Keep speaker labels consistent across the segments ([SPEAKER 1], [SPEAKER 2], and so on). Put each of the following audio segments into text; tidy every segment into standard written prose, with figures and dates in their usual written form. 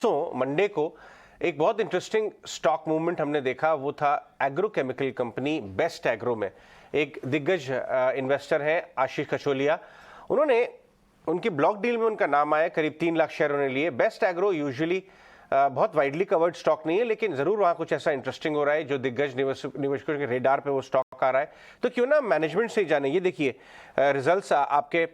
[SPEAKER 1] Monday को एक बहुत इंटरेस्टिंग स्टॉक मूवमेंट हमने देखा। वो था एग्रोकेमिकल कंपनी बेस्ट एग्रो में। एक दिग्गज इन्वेस्टर है आशीष कचोलिया, उन्होंने उनकी ब्लॉक डील में उनका नाम आया, करीब 3 लाख शेयर उन्होंने लिए। बेस्ट एग्रो यूजुअली बहुत वाइडली कवर्ड स्टॉक नहीं है, लेकिन जरूर वहां कुछ ऐसा इंटरेस्टिंग हो रहा है जो दिग्गज निवेशकों के रेडार पे वो स्टॉक आ रहा है। तो क्यों ना मैनेजमेंट से ही जाने। ये देखिए रिजल्ट्स आपके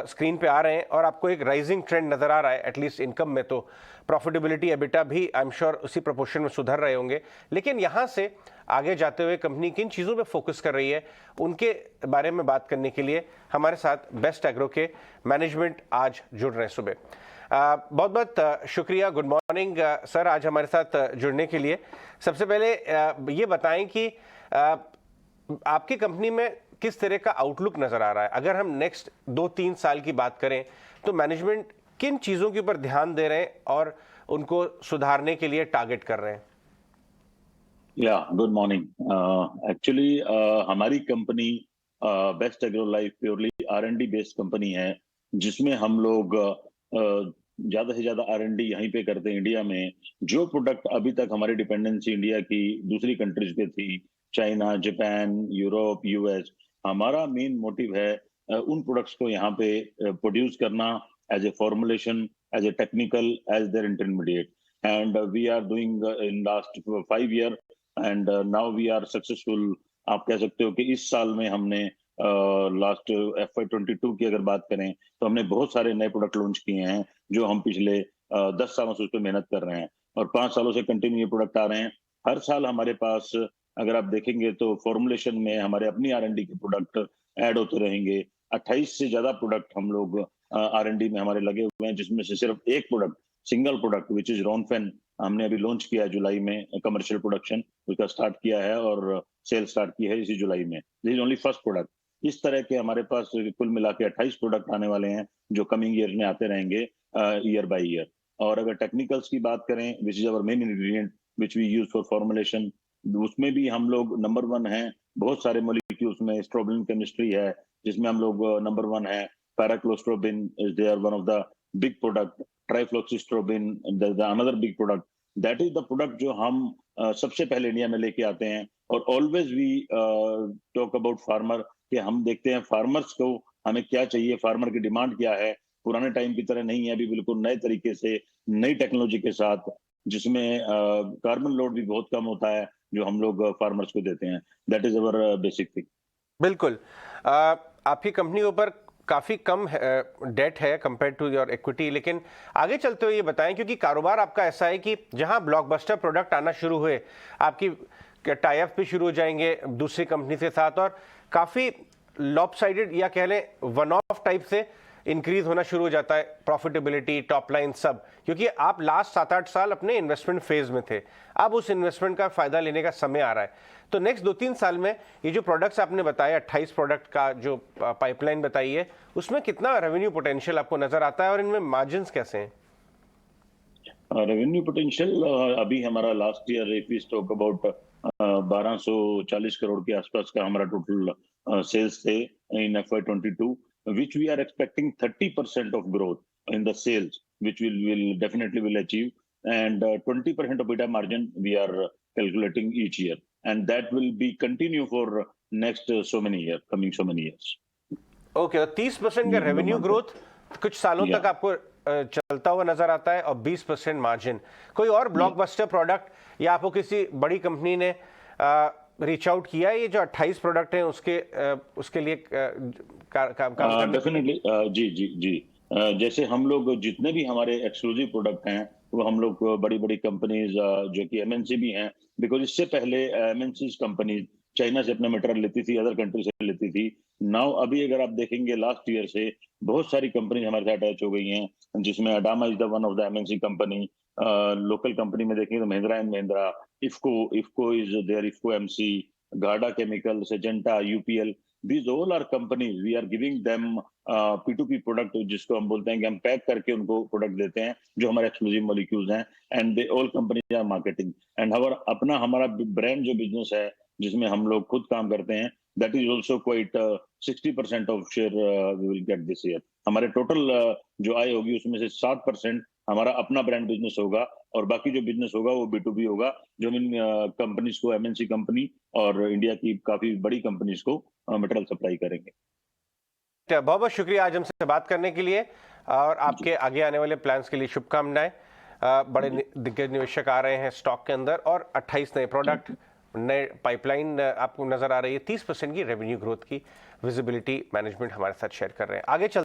[SPEAKER 1] स्क्रीन पे आ रहे हैं और आपको एक राइजिंग ट्रेंड नजर आ रहा है एटलीस्ट इनकम में। तो प्रॉफिटेबिलिटी एबिटा भी आई एम श्योर उसी प्रोपोर्शन में सुधर रहे होंगे। लेकिन यहां से आगे जाते हुए कंपनी किन चीज़ों पे फोकस कर रही है, उनके बारे में बात करने के लिए हमारे साथ बेस्ट एग्रो के मैनेजमेंट आज जुड़ रहे हैं सुबह। बहुत बहुत शुक्रिया, गुड मॉर्निंग सर, आज हमारे साथ जुड़ने के लिए। सबसे पहले ये बताएं कि आपकी कंपनी में किस तरह का आउटलुक नजर आ रहा है। अगर हम नेक्स्ट 2-3 साल की बात करें तो मैनेजमेंट किन चीज़ों के ऊपर ध्यान दे रहे हैं और उनको सुधारने के लिए टारगेट कर रहे हैं।
[SPEAKER 2] Good morning. एक्चुअली हमारी company best agro life purely R&D based company है, जिसमें हम लोग ज्यादा से ज्यादा R&D यहीं पे करते हैं इंडिया में। जो प्रोडक्ट अभी तक हमारी डिपेंडेंसी इंडिया की दूसरी कंट्रीज पे थी, चाइना, जापान, यूरोप, US, हमारा मेन मोटिव है उन प्रोडक्ट्स को यहाँ पे प्रोड्यूस करना as a formulation, as a technical, as their intermediate. And we are doing in last 5 year and now we are successful. आप कह सकते हो कि इस साल में हमने लास्ट FY22 की अगर बात करें तो हमने बहुत सारे नए प्रोडक्ट लॉन्च किए हैं जो हम पिछले 10 सालों से उस पर मेहनत कर रहे हैं और 5 सालों से कंटिन्यू ये प्रोडक्ट आ रहे हैं। हर साल हमारे पास अगर आप देखेंगे तो फॉर्मुलेशन में हमारे अपनी R&D के प्रोडक्ट ऐड होते रहेंगे। 28 से ज्यादा प्रोडक्ट हम लोग R&D में हमारे लगे हुए हैं, जिसमें से सिर्फ एक product, single product which is रॉनफेन, हमने अभी लॉन्च किया है जुलाई में। कमर्शियल प्रोडक्शन उसका स्टार्ट किया है और सेल स्टार्ट की है इसी जुलाई में। This is only first product. इस तरह के हमारे पास कुल मिला के 28 प्रोडक्ट आने वाले हैं जो कमिंग ईयर में आते रहेंगे ईयर बाय ईयर। और अगर टेक्निकल्स की बात करें, which is our main ingredient which we use for formulation, उसमें भी हम लोग नंबर 1 हैं। बहुत सारे मॉलिक्यूल्स में स्ट्रोबिन केमिस्ट्री है जिसमें हम लोग नंबर 1 है। Pyraclostrobin is there one of the big product. Trifloxystrobin another big product. That is the product जो हम सबसे पहले इंडिया में लेके आते हैं। और always we talk about farmer, कि हम देखते हैं फार्मर्स को हमें क्या चाहिए, फार्मर की डिमांड क्या है। पुराने टाइम की तरह नहीं है, अभी बिल्कुल नए तरीके से, नई टेक्नोलॉजी के साथ, जिसमें कार्बन लोड भी बहुत कम होता है, जो हम लोग फार्मर्स को देते हैं। That is our basic thing.
[SPEAKER 1] बिल्कुल। आपकी कंपनी के ऊपर काफी कम डेट है कंपेयर टू योर इक्विटी, लेकिन आगे चलते हुए ये बताएं, क्योंकि कारोबार आपका ऐसा है कि जहां ब्लॉकबस्टर प्रोडक्ट आना शुरू हुए, आपकी टाई अप भी शुरू हो जाएंगे दूसरी कंपनी के साथ और काफी लॉपसाइडेड या कह लें वन ऑफ टाइप से इंक्रीज होना शुरू हो जाता है प्रॉफिटेबिलिटी, टॉप लाइन सब, क्योंकि आप लास्ट 7-8 साल अपने इन्वेस्टमेंट फेज में थे। अब उस इन्वेस्टमेंट का फायदा लेने का समय आ रहा है। तो नेक्स्ट 2-3 साल में ये जो प्रोडक्ट्स आपने बताया, 28 प्रोडक्ट का जो पाइपलाइन बताई है, उसमें कितना रेवेन्यू पोटेंशियल आपको नजर आता है और इनमें मार्जिन्स कैसे हैं?
[SPEAKER 2] रेवेन्यू पोटेंशियल अभी हमारा last year if we talk about 1240 crore के आसपास का हमारा टोटल सेल्स थे in FY22, which we are expecting 30% of growth in the sales, which will definitely will achieve, and 20% of EBITDA margin we are calculating each year, and that will be continue for next so many years, coming so many years.
[SPEAKER 1] Okay, 30% का revenue growth कुछ सालों तक आपको चलता हुआ नजर आता है और 20% मार्जिन। कोई और ब्लॉकबस्टर प्रोडक्ट या आपको किसी बड़ी कंपनी ने रीच आउट किया है ये जो 28 प्रोडक्ट हैं उसके लिए
[SPEAKER 2] डेफिनेटली जी जी जी। जैसे हम लोग जितने भी हमारे एक्सक्लूसिव प्रोडक्ट हैं वो हम लोग बड़ी बड़ी कंपनीज जो कि MNC भी हैं, बिकॉज इससे पहले MNC कंपनीज चाइना से अपना मटेरियल लेती थी, अदर कंट्री से लेती थी। नाउ अभी अगर आप देखेंगे लास्ट ईयर से बहुत सारी कंपनी हमारे साथ अटैच हो गई हैं, जिसमें Adama is the one of the MNC company. Local company में देखेंगे तो Mahindra and Mahindra, IFFCO is there, IFFCO MC, Gharda chemical, Syngenta, UPL, these all are companies we are giving them P2P product, जिसको हम बोलते हैं कि हम पैक करके उनको प्रोडक्ट देते हैं जो हमारे एक्सक्लूसिव मॉलिक्यूल्स हैं, and they all companies are marketing. And हमारा ब्रांड जो बिजनेस है जिसमें हम लोग खुद काम करते हैं, that is also quite 60% of share we will get this year. हमारे टोटल जो आय होगी उसमें से 60% हमारा अपना ब्रांड बिजनेस होगा और बाकी जो बिजनेस होगा वो B2B होगा, जो हम इन कंपनीज को, MNC कंपनी और इंडिया की काफी बड़ी कंपनीज को मटेरियल सप्लाई करेंगे।
[SPEAKER 1] बहुत बहुत शुक्रिया आज हमसे बात करने के लिए और आपके आगे आने वाले प्लान्स के लिए शुभकामनाएं। बड़े दिग्गज निवेशक आ रहे हैं स्टॉक के अंदर और 28 नए प्रोडक्ट, नए पाइपलाइन आपको नजर आ रही है। 30% की रेवेन्यू ग्रोथ की विजिबिलिटी मैनेजमेंट हमारे साथ शेयर कर रहे हैं। आगे चल